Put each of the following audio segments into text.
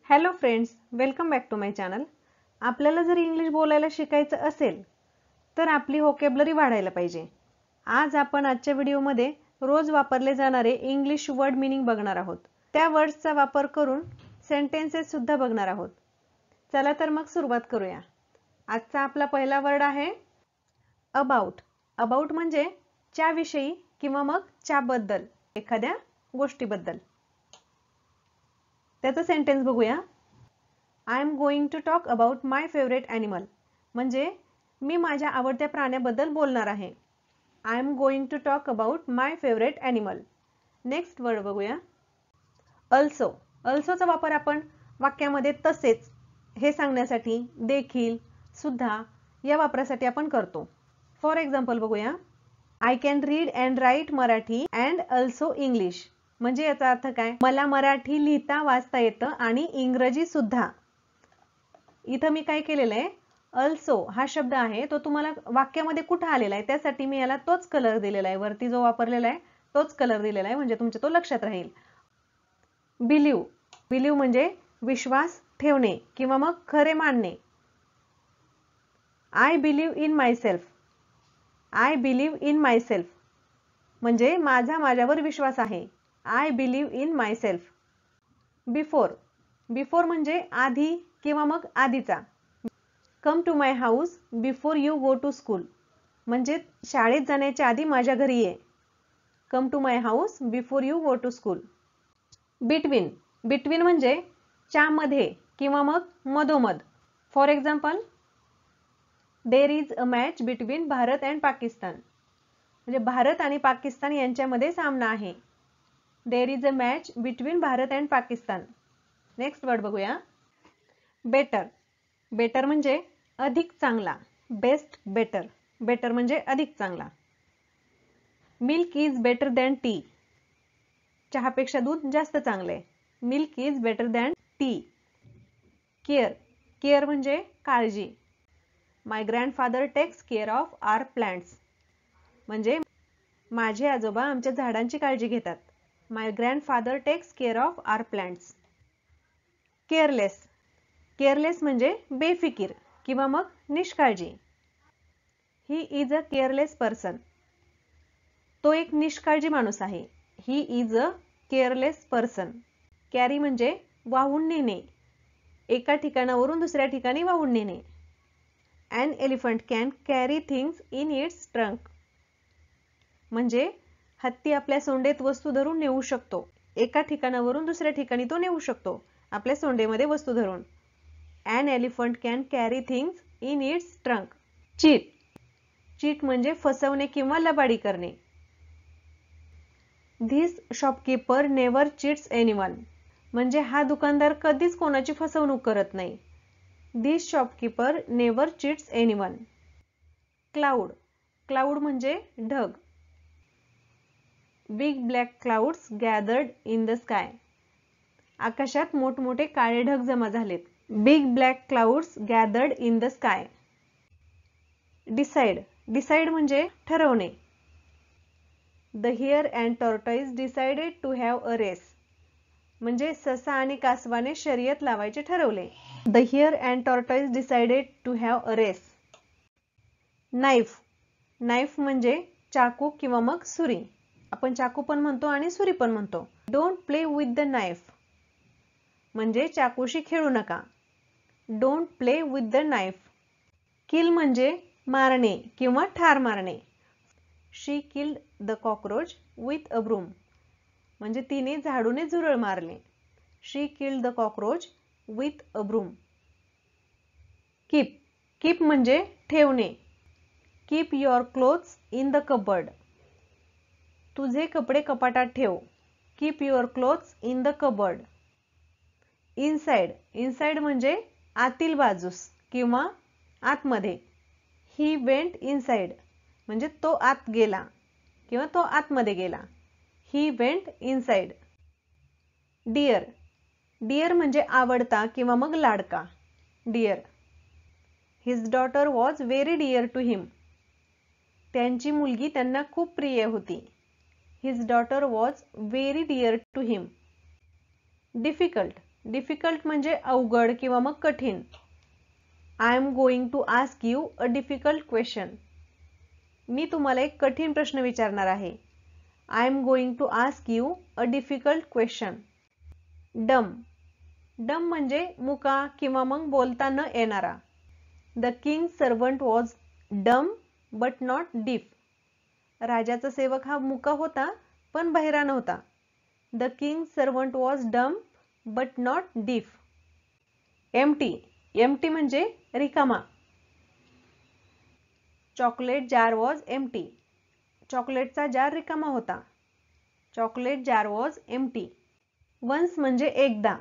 Hello friends, welcome back to my channel. आपल्याला जर English बोलायला शिकायचं असेल तर आपली व्होकॅब्युलरी वाढायला पाहिजे. आज आपण आजच्या व्हिडिओमध्ये रोज वापरले जाणारे इंग्लिश वर्ड मीनिंग बघणार आहोत. त्या वर्ड्सचा वापर करून सेंटेन्सेस सुद्धा बघणार आहोत. चला तर मग सुरुवात करूया. आजचा आपला पहिला वर्ड आहे अबाउट. अबाउट म्हणजे च्याविषयी किंवा मग च्याबद्दल, एखाद्या गोष्टीबद्दल. त्याचा सेंटेन्स बघूया. I am going to talk about my favourite animal. म्हणजे मी माझ्या आवडत्या प्राण्याबद्दल बोलणार आहे. I am going to talk about my favourite animal. Next word बघूया. अल्सो. अल्सोचा वापर आपण वाक्यामध्ये तसेच हे सांगण्यासाठी, देखील, सुद्धा या वापरासाठी आपण करतो. फॉर एक्झाम्पल बघूया. I can read and write Marathi and also English. म्हणजे याचा अर्थ काय? मला मराठी लिहिता वाचता येतं आणि इंग्रजी सुद्धा. इथं मी काय केलेलं आहे, अल्सो हा शब्द आहे तो तुम्हाला वाक्यामध्ये कुठं आलेला आहे त्यासाठी मी याला तोच कलर दिलेला आहे. वरती जो वापरलेला आहे तोच कलर दिलेला आहे, म्हणजे तुमच्या तो लक्षात राहील. बिलीव. बिलीव म्हणजे विश्वास ठेवणे किंवा मग खरे मानणे. I believe in myself. I believe in myself म्हणजे माझ्यावर विश्वास आहे. I believe in myself. Before. Before म्हणजे आधी किंवा मग आधीचा. Come to my house before you go to school. म्हणजे शाळेत जाण्याच्या आधी माझ्या घरी ये. Come to my house before you go to school. Between. Between म्हणजे च्यामध्ये किंवा मग मधोमध. For example, there is a match between Bharat and Pakistan. म्हणजे भारत आणि पाकिस्तान यांच्यामध्ये सामना आहे. There is a match between Bharat and Pakistan. Next word बघूया. बेटर. बेटर म्हणजे अधिक चांगला. Best, better. बेटर म्हणजे अधिक चांगला. Milk is better than tea. चहापेक्षा दूध जास्त चांगले. Milk is better than tea. Care. Care म्हणजे काळजी. My grandfather takes care of our plants. म्हणजे माझे आजोबा आमच्या झाडांची काळजी घेतात. My grandfather takes care of our plants. Careless. Careless म्हणजे बेफिकीर किंवा मग निष्काळजी. He is a careless person. तो एक निष्काळजी माणूस आहे. He is a careless person. Carry म्हणजे वाहून नेणे, एका ठिकाणावरून दुसऱ्या ठिकाणी वाहून नेणे. An elephant can carry things in its trunk. म्हणजे हत्ती आपल्या सोंडेत वस्तू धरून नेऊ शकतो. एका ठिकाणावरून दुसऱ्या ठिकाणी तो नेऊ शकतो आपल्या सोंडेमध्ये वस्तू धरून. An elephant can carry things in its trunk. Cheat. Cheat म्हणजे फसवणे किंवा लबाडी करणे. This shopkeeper never cheats anyone. म्हणजे हा दुकानदार कधीच कोणाची फसवणूक करत नाही. This shopkeeper never cheats anyone. Cloud. Cloud म्हणजे ढग. Big black clouds gathered in the sky. आकाशात मोठमोठे काळे ढग जमा झालेत. Big black clouds gathered in the sky. Decide. Decide म्हणजे ठरवणे. The hare and tortoise decided to have a race. म्हणजे ससा आणि कासवाने शर्यत लावायचे ठरवले. The hare and tortoise decided to have a race. Knife. Knife म्हणजे चाकू किंवा मग सुरी. आपण चाकू पण म्हणतो आणि सुरी पण म्हणतो. Don't play with the knife. म्हणजे चाकूशी खेळू नका. Don't play with the knife. Kill म्हणजे मारणे किंवा ठार मारणे. She killed the cockroach with a broom. म्हणजे तिने झाडूने झुरळ मारले. She killed the cockroach with a broom. Keep. Keep म्हणजे ठेवणे. Keep your clothes in the cupboard. तुझे कपडे कपाटात ठेव. Keep your clothes in the cupboard. Inside. Inside म्हणजे आतील बाजूस किंवा आतमध्ये. He went inside. म्हणजे तो आत गेला किंवा तो आतमध्ये गेला. He went inside. Dear. Dear म्हणजे आवडता किंवा मग लाडका. Dear. His daughter was very dear to him. त्यांची मुलगी त्यांना खूप प्रिय होती. His daughter was very dear to him. Difficult. Difficult म्हणजे अवघड किंवा मग कठीण. I am going to ask you a difficult question. मी तुम्हाला एक कठीण प्रश्न विचारणार आहे. I am going to ask you a difficult question. Dumb. Dumb म्हणजे मुका किंवा मग बोलता न येणारा. The king servant was dumb but not deaf. राजाचा सेवक हा मुका होता पण बहिरा नव्हता. The king servant was dumb but not deaf. Empty. Empty म्हणजे रिकामा. Chocolate jar was empty. चॉकलेटचा जार रिकामा होता. Chocolate jar was empty. Once म्हणजे एकदा.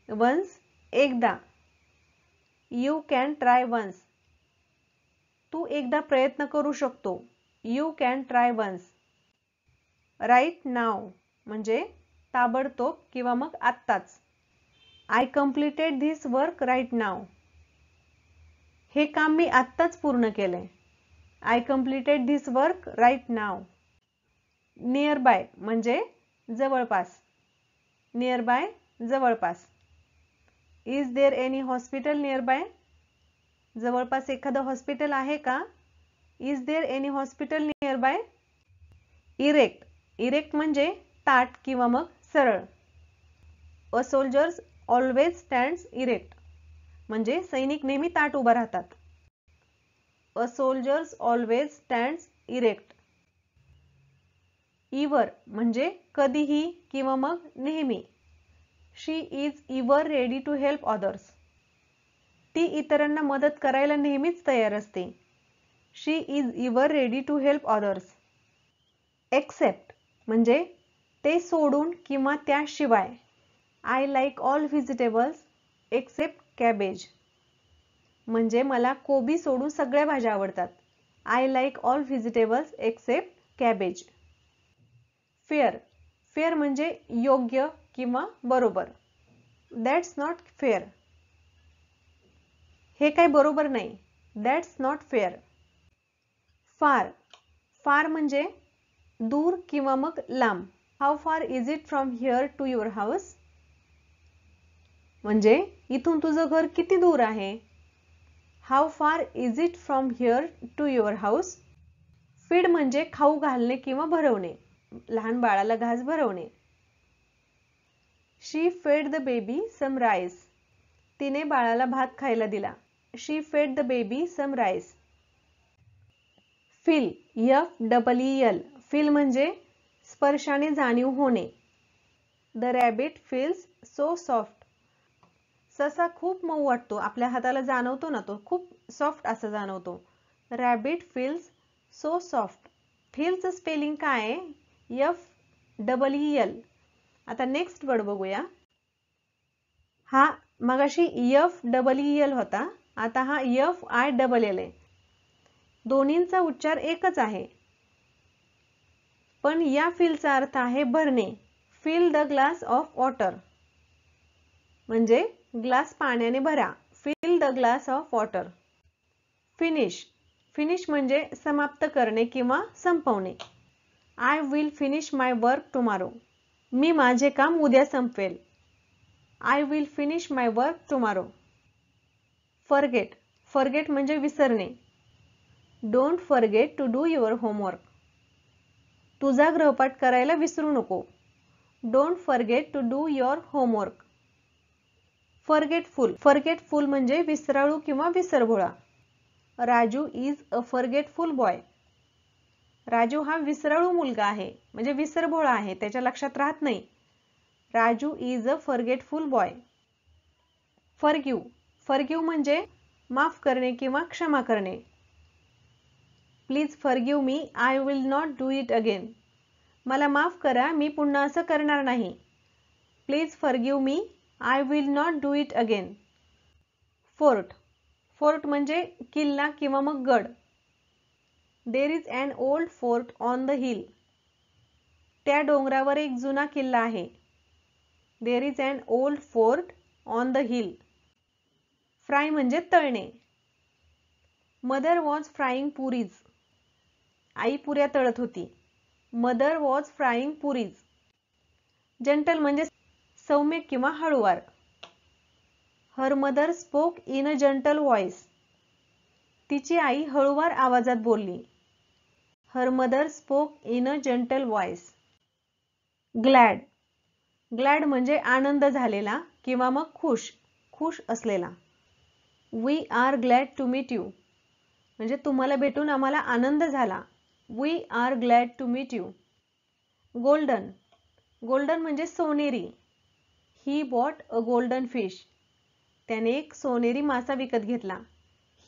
वन्स एकदा. You can try once. तू एकदा प्रयत्न करू शकतो. You can try once. Right now म्हणजे ताबडतोब किंवा मग आत्ताच. I completed this work right now. हे काम मी आत्ताच पूर्ण केले. I completed this work right now. Nearby म्हणजे जवळपास. नियर बाय जवळपास. Is there any hospital nearby. जवळपास एखादं हॉस्पिटल आहे का. Is there any hospital nearby. Erect. Erect म्हणजे ताठ किंवा मग सरळ. A soldiers always stands erect म्हणजे सैनिक नेहमी ताठ उभा राहतात. A soldiers always stands erect. Ever म्हणजे कधीही किंवा मग नेहमी. She is ever ready to help others. ती इतरांना मदत करायला नेहमीच तयार असते. She is ever ready to help others. Except म्हणजे ते सोडून किंवा त्याशिवाय. I like all vegetables except cabbage म्हणजे मला कोबी सोडून सगळ्या भाज्या आवडतात. I like all vegetables except cabbage. Fair. Fair म्हणजे योग्य किंवा बरोबर. That's not fair. हे काही बरोबर नाही. That's not fair. Far. Far म्हणजे दूर किंवा मग लांब. How far is it from here to your house. म्हणजे इथून तुझं घर किती दूर आहे. How far is it from here to your house. Feed म्हणजे खाऊ घालणे किंवा भरवणे. लहान बाळाला घास भरवणे. शी fed the baby some rice. तिने बाळाला भात खायला दिला. She fed the baby some rice. Feel. FEEL. Feel म्हणजे स्पर्शाने जाणीव होणे. The rabbit feels so soft. ससा खूप मऊ वाटतो. आपल्या हाताला जाणवतो ना, तो खूप सॉफ्ट असा जाणवतो. Rabbit feels so soft. फीलचं स्पेलिंग काय आहे. FEEL. आता नेक्स्ट वर्ड बघूया. हा मगाशी FEEL होता. आता हा FILL आहे. दोन्हींचा उच्चार एकच आहे. पण या फीलचा अर्थ आहे भरणे. Fill the glass of water म्हणजे ग्लास पाण्याने भरा. Fill the glass of water. Finish. Finish म्हणजे समाप्त करणे किंवा संपवणे. I will finish my work tomorrow. मी माझे काम उद्या संपवेल. I will finish my work tomorrow. Forget. Forget म्हणजे विसरणे. Don't forget to do your homework. तुझा गृहपाठ करायला विसरू नको. Don't forget to do your homework. Forgetful. Forgetful म्हणजे विसराळू किंवा विसरभोळा. Raju is a forgetful boy. Raju हा विसराळू मुलगा आहे म्हणजे विसरभोळा आहे, त्याच्या लक्षात राहत नाही. Raju is a forgetful boy. Forgive. Forgive म्हणजे माफ करणे किंवा क्षमा करणे. Please forgive me, I will not do it again. मला माफ करा, मी पुन्हा असं करणार नाही. Please forgive me, I will not do it again. Fort. Fort म्हणजे किल्ला किंवा मग गड. There is an old fort on the hill. त्या डोंगरावर एक जुना किल्ला आहे. There is an old fort on the hill. Fry म्हणजे तळणे. Mother was frying puris. आई पुऱ्या तळत होती. Mother was frying puris. Gentle म्हणजे सौम्य किंवा हळूवार. Her mother spoke in a gentle voice. तिची आई हळूवार आवाजात बोलली. Her mother spoke in a gentle voice. Glad. Glad म्हणजे आनंद झालेला किंवा मग खुश, खुश असलेला. We are glad to meet you म्हणजे तुम्हाला भेटून आम्हाला आनंद झाला. We are glad to meet you. Golden. Golden म्हणजे सोनेरी. He bought a golden fish. त्याने एक सोनेरी मासा विकत घेतला.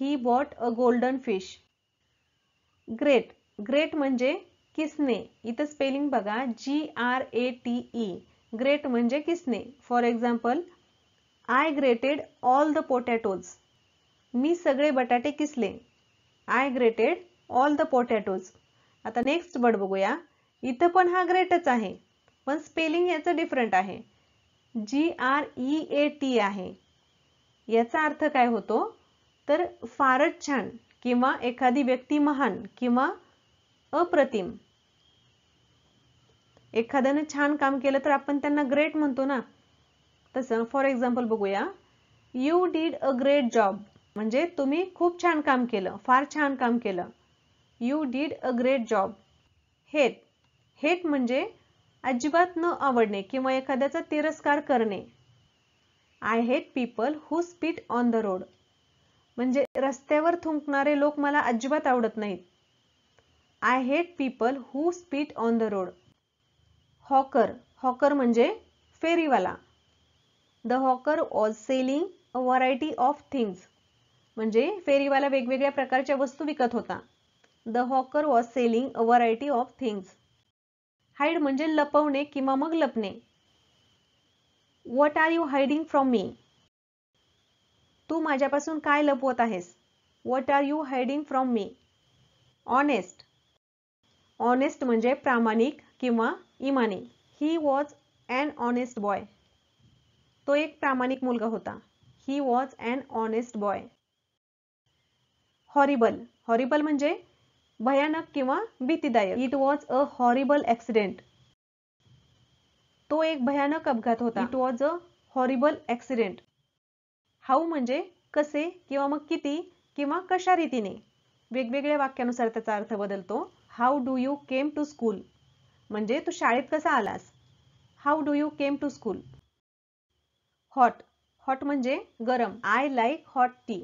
He bought a golden fish. Grate. Grate म्हणजे किसणे. इथं स्पेलिंग बघा GRATE. ग्रेट म्हणजे किसणे. For example, I grated all the potatoes. मी सगळे बटाटे किसले. I grated all the potatoes. आता नेक्स्ट वर्ड बघूया. इथं पण हा ग्रेटच आहे, पण स्पेलिंग याचं डिफरंट आहे. GREAT आहे. याचा अर्थ काय होतो तर फारच छान किंवा एखादी व्यक्ती महान किंवा अप्रतिम. एखाद्याने छान काम केलं तर आपण त्यांना ग्रेट म्हणतो ना. तसं फॉर एक्झाम्पल बघूया. You did a great job म्हणजे तुम्ही खूप छान काम केलं, फार छान काम केलं. You did a great job. Hate. Hate म्हणजे अजिबात न आवडणे किंवा एखाद्याचा तिरस्कार करणे. I hate people who spit on the road म्हणजे रस्त्यावर थुंकणारे लोक मला अजिबात आवडत नाहीत. I hate people who spit on the road. Hawker. Hawker म्हणजे फेरीवाला. The hawker was selling a variety of things म्हणजे फेरीवाला वेगवेगळ्या प्रकारच्या वस्तू विकत होता. The hawker was selling a variety of things. Hide म्हणजे लपवणे किंवा मग लपणे. What are you hiding from me. तू माझ्यापासून काय लपवत आहेस. What are you hiding from me. Honest. Honest म्हणजे प्रामाणिक किंवा इमानी. He was an honest boy. तो एक प्रामाणिक मुलगा होता. He was an honest boy. Horrible. Horrible म्हणजे भयानक किंवा भीतीदायक. It was a horrible accident. तो एक भयानक अपघात होता. It was a horrible accident. How म्हणजे कसे किंवा मग किती किंवा कशा रीतीने. वेगवेगळ्या वाक्यानुसार त्याचा अर्थ बदलतो. How do you came to school म्हणजे तू शाळेत कसा आलास. How do you came to school. Hot. Hot म्हणजे गरम. आय लाईक हॉट टी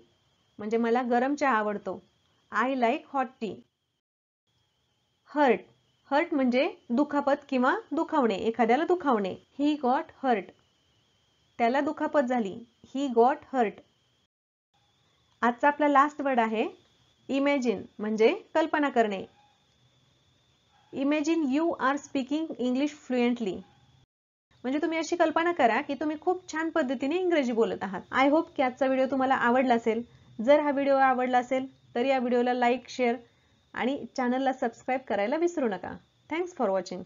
म्हणजे मला गरम चहा आवडतो. I like hot tea. Hurt. Hurt म्हणजे दुखापत किंवा दुखावणे, एखाद्याला दुखावणे. ही गॉट हर्ट. त्याला दुखापत झाली. He got hurt. आजचा आपला लास्ट वर्ड आहे इमॅजिन म्हणजे कल्पना करणे. Imagine you are speaking English fluently म्हणजे तुम्ही अशी कल्पना करा की तुम्ही खूप छान पद्धतीने इंग्रजी बोलत आहात. आय होप की आजचा व्हिडिओ तुम्हाला आवडला असेल. जर हा व्हिडिओ आवडला असेल तर या व्हिडिओला लाईक, शेअर आणि चॅनलला सबस्क्राईब करायला विसरू नका. Thanks for watching.